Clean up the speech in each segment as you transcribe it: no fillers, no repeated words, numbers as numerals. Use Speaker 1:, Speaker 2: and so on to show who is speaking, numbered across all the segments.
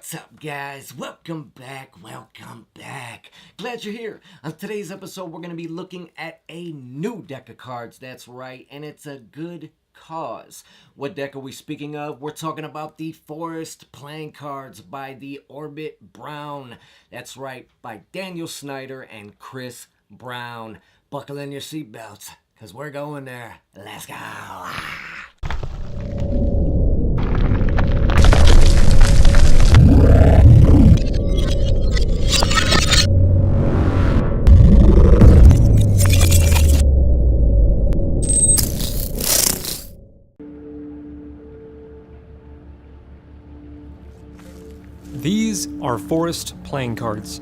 Speaker 1: What's up, guys? Welcome back. Glad you're here. On today's episode, we're going to be looking at a new deck of cards. That's right, and it's a good cause. What deck are we speaking of? We're talking about the Forest Playing Cards by the Orbit Brown. That's right, by Daniel Schneider and Chris Brown. Buckle in your seatbelts, because we're going there. Let's go.
Speaker 2: These are Forest Playing Cards.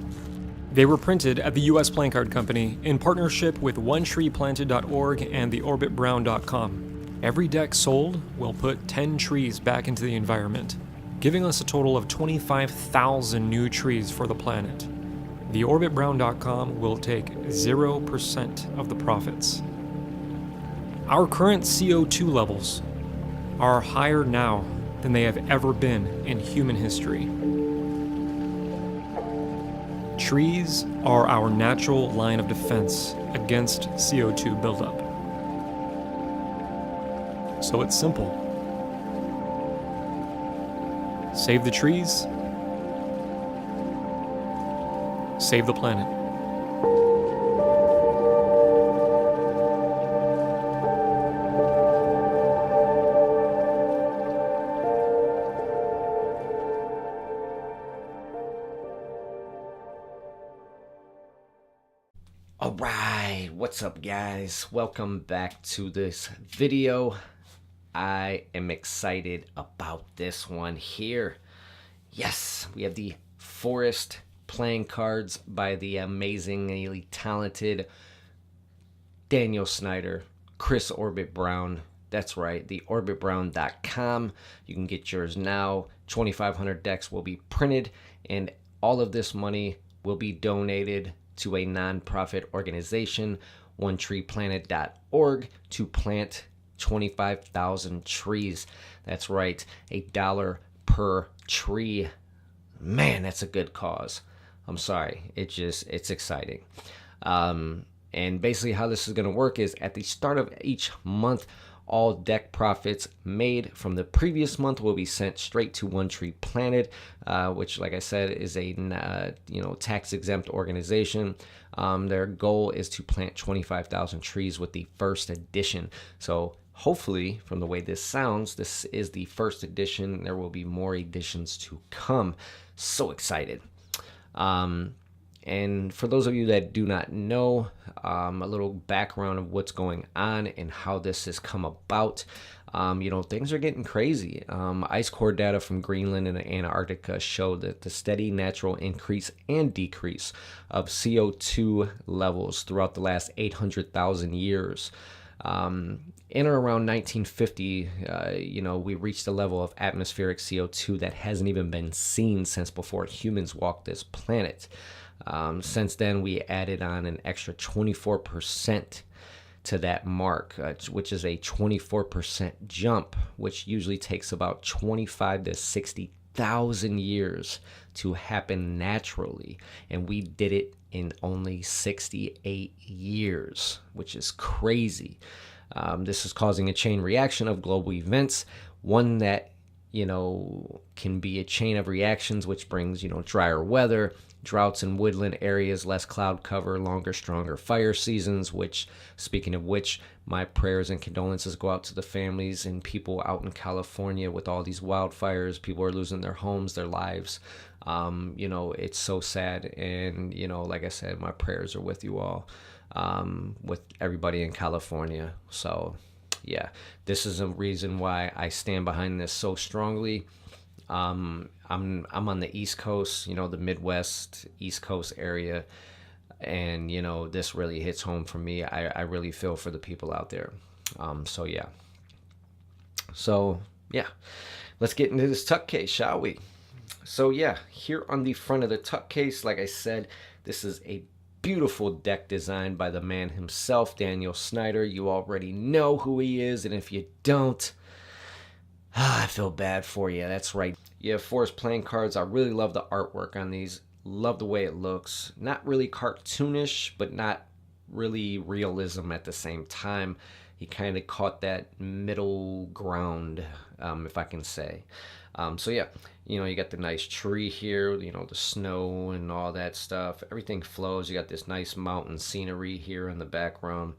Speaker 2: They were printed at the U.S. Playing Card Company in partnership with OneTreePlanted.org and theorbitbrown.com. Every deck sold will put 10 trees back into the environment, giving us a total of 25,000 new trees for the planet. Theorbitbrown.com will take 0% of the profits. Our current CO2 levels are higher now than they have ever been in human history. Trees are our natural line of defense against CO2 buildup. So it's simple. Save the trees, save the planet.
Speaker 1: Alright, what's up, guys? Welcome back to this video. I am excited about this one here. Yes, we have the Forest Playing Cards by the amazingly talented Daniel Schneider, Chris Orbit Brown. That's right, theorbitbrown.com. You can get yours now. 2,500 decks will be printed, and all of this money will be donated to a nonprofit organization, OneTreePlanted.org, to plant 25,000 trees. That's right, $1 per tree. Man, that's a good cause. I'm sorry, it's exciting. And basically how this is going to work is at the start of each month, all deck profits made from the previous month will be sent straight to One Tree Planted, which, like I said, is a tax-exempt organization. Their goal is to plant 25,000 trees with the first edition. So hopefully, from the way this sounds, this is the first edition. There will be more editions to come. So excited. And for those of you that do not know, a little background of what's going on and how this has come about. Things are getting crazy. Ice core data from Greenland and Antarctica show that the steady natural increase and decrease of CO2 levels throughout the last 800,000 years. In or around 1950, we reached a level of atmospheric CO2 that hasn't even been seen since before humans walked this planet. Since then, we added on an extra 24% to that mark, which is a 24% jump, which usually takes about 25 to 60,000 years to happen naturally. And we did it in only 68 years, which is crazy. This is causing a chain reaction of global events, one that can be a chain of reactions, which brings, drier weather, droughts in woodland areas, less cloud cover, longer, stronger fire seasons, which, speaking of which, my prayers and condolences go out to the families and people out in California with all these wildfires. People are losing their homes, their lives. It's so sad. And, like I said, my prayers are with you all, with everybody in California. So, yeah, this is a reason why I stand behind this so strongly. I'm on the East Coast, the Midwest, East Coast area, and this really hits home for me. I really feel for the people out there. So yeah, let's get into this tuck case, shall we? So yeah, here on the front of the tuck case, like I said, this is a beautiful deck designed by the man himself, Daniel Schneider. You already know who he is, and if you don't, I feel bad for you. That's right. Yeah, forest playing cards. I really love the artwork on these. Love the way it looks. Not really cartoonish, but not really realism at the same time. He kind of caught that middle ground, if I can say. So yeah, you got the nice tree here, the snow and all that stuff. Everything flows. You got this nice mountain scenery here in the background.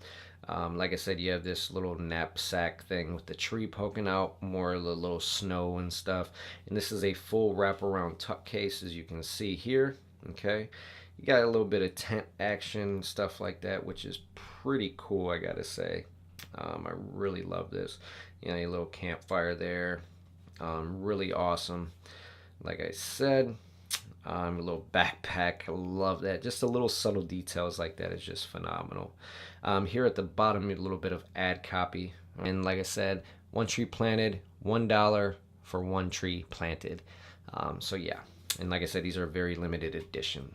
Speaker 1: Like I said, you have this little knapsack thing with the tree poking out, more of the little snow and stuff. And this is a full wraparound tuck case, as you can see here. Okay, you got a little bit of tent action, stuff like that, which is pretty cool, I gotta say. I really love this. A little campfire there. Really awesome. Like I said, a little backpack. I love that. Just the little subtle details like that is just phenomenal. Here at the bottom, a little bit of ad copy. And like I said, one tree planted, $1 for one tree planted. So yeah. And like I said, these are very limited edition.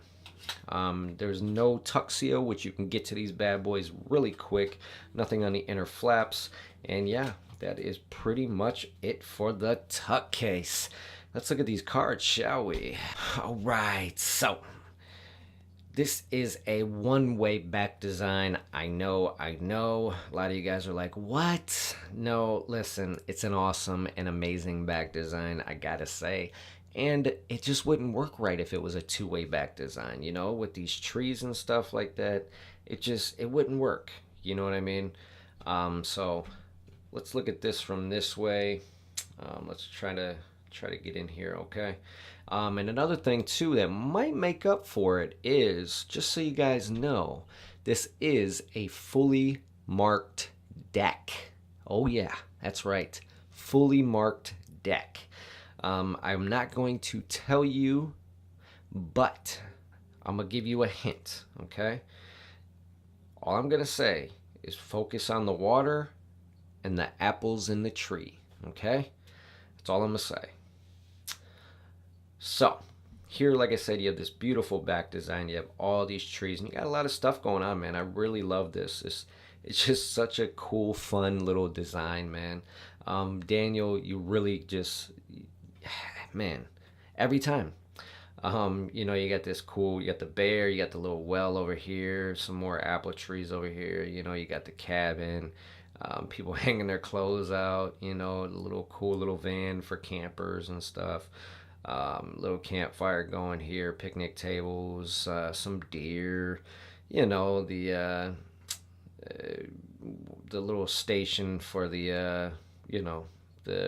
Speaker 1: There's no tuck seal, which you can get to these bad boys really quick. Nothing on the inner flaps. And yeah, that is pretty much it for the tuck case. Let's look at these cards, shall we? All right, so this is a one-way back design. I know. A lot of you guys are like, what? No, listen, it's an awesome and amazing back design, I gotta say. And it just wouldn't work right if it was a two-way back design, with these trees and stuff like that. It wouldn't work. You know what I mean? So let's look at this from this way. Let's try to get in here, okay? And another thing too that might make up for it is, just so you guys know, this is a fully marked deck. Oh yeah, that's right, fully marked deck. I'm not going to tell you, but I'm gonna give you a hint, okay? All I'm gonna say is focus on the water and the apples in the tree, okay? That's all I'm gonna say. So here, like I said, you have this beautiful back design. You have all these trees, and you got a lot of stuff going on, man. I really love this. It's just such a cool, fun little design, man. Daniel, you really just, man, every time. You got this cool, you got the bear, you got the little well over here, some more apple trees over here, you got the cabin, people hanging their clothes out, the little cool little van for campers and stuff. Little campfire going here, picnic tables, some deer, the little station for the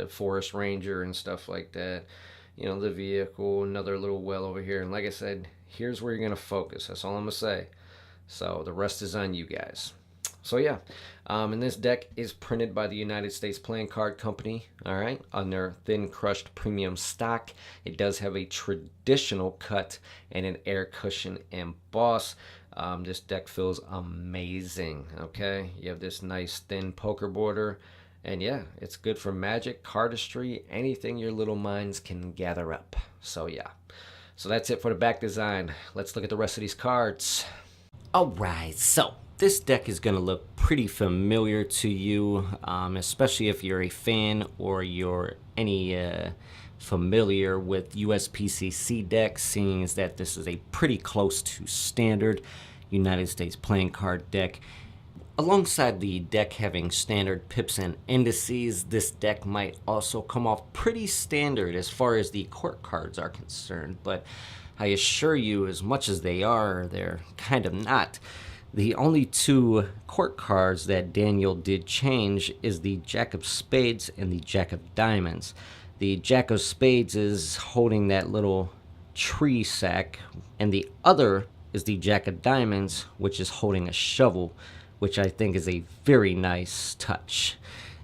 Speaker 1: forest ranger and stuff like that. The vehicle, another little well over here. And like I said, here's where you're going to focus. That's all I'm going to say. So the rest is on you guys. So yeah, and this deck is printed by the United States Playing Card Company, all right, on their thin crushed premium stock. It does have a traditional cut and an air cushion emboss. This deck feels amazing, okay? You have this nice thin poker border, and yeah, it's good for magic, cardistry, anything your little minds can gather up. So yeah, so that's it for the back design. Let's look at the rest of these cards. All right, so this deck is going to look pretty familiar to you, especially if you're a fan or you're familiar with USPCC decks, seeing as that this is a pretty close to standard United States playing card deck. Alongside the deck having standard pips and indices, this deck might also come off pretty standard as far as the court cards are concerned, but I assure you, as much as they are, they're kind of not. The only two court cards that Daniel did change is the Jack of Spades and the Jack of Diamonds. The Jack of Spades is holding that little tree sack, and the other is the Jack of Diamonds, which is holding a shovel, which I think is a very nice touch.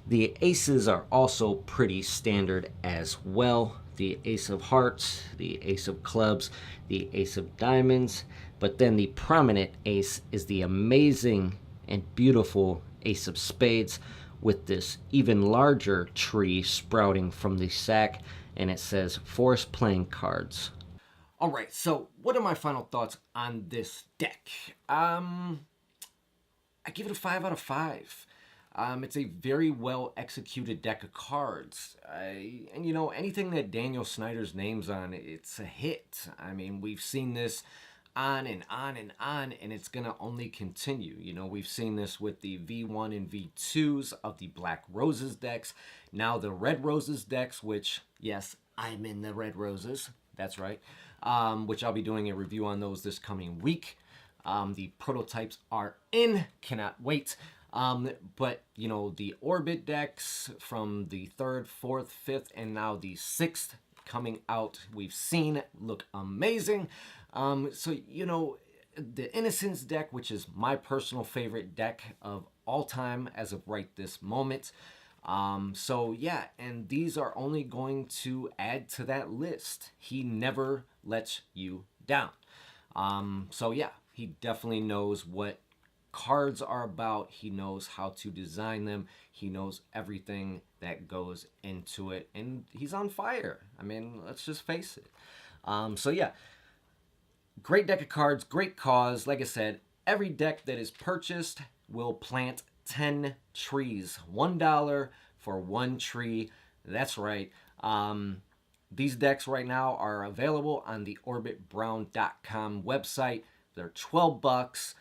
Speaker 1: The aces are also pretty standard as well. The Ace of Hearts, the Ace of Clubs, the Ace of Diamonds, but then the prominent ace is the amazing and beautiful Ace of Spades with this even larger tree sprouting from the sack, and it says Forest Playing Cards. All right, so what are my final thoughts on this deck? I give it a 5 out of 5. It's a very well executed deck of cards. And you know, anything that Daniel Schneider's name's on, it's a hit. I mean, we've seen this on and on and on, and it's going to only continue. You know, we've seen this with the V1 and V2s of the Black Roses decks. Now the Red Roses decks, which, yes, I'm in the Red Roses. That's right. Which I'll be doing a review on those this coming week. The prototypes are in. Cannot wait. But, you know, the Orbit decks from the 3rd, 4th, 5th, and now the 6th coming out, we've seen look amazing. So, you know, the Innocence deck, which is my personal favorite deck of all time as of right this moment. So, yeah, and these are only going to add to that list. He never lets you down. So, yeah, he definitely knows what cards are about. He knows how to design them. He knows everything that goes into it, and he's on fire. I mean, let's just face it. So yeah, great deck of cards, great cause. Like I said, every deck that is purchased will plant 10 trees. $1 for 1 tree. That's right. These decks right now are available on the orbitbrown.com website. They're $12.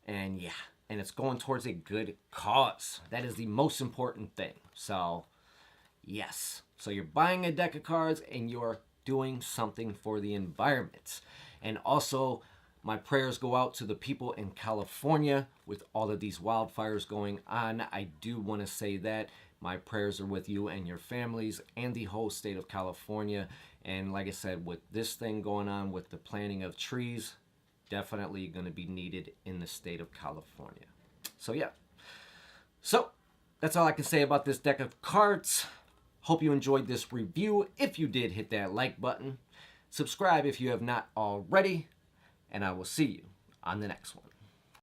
Speaker 1: And yeah, and it's going towards a good cause. That is the most important thing. So, yes. So you're buying a deck of cards and you're doing something for the environment. And also, my prayers go out to the people in California with all of these wildfires going on. I do want to say that my prayers are with you and your families and the whole state of California. And like I said, with this thing going on with the planting of trees, definitely going to be needed in the state of California. So yeah. So that's all I can say about this deck of cards. Hope you enjoyed this review. If you did, hit that like button. Subscribe if you have not already. And I will see you on the next one.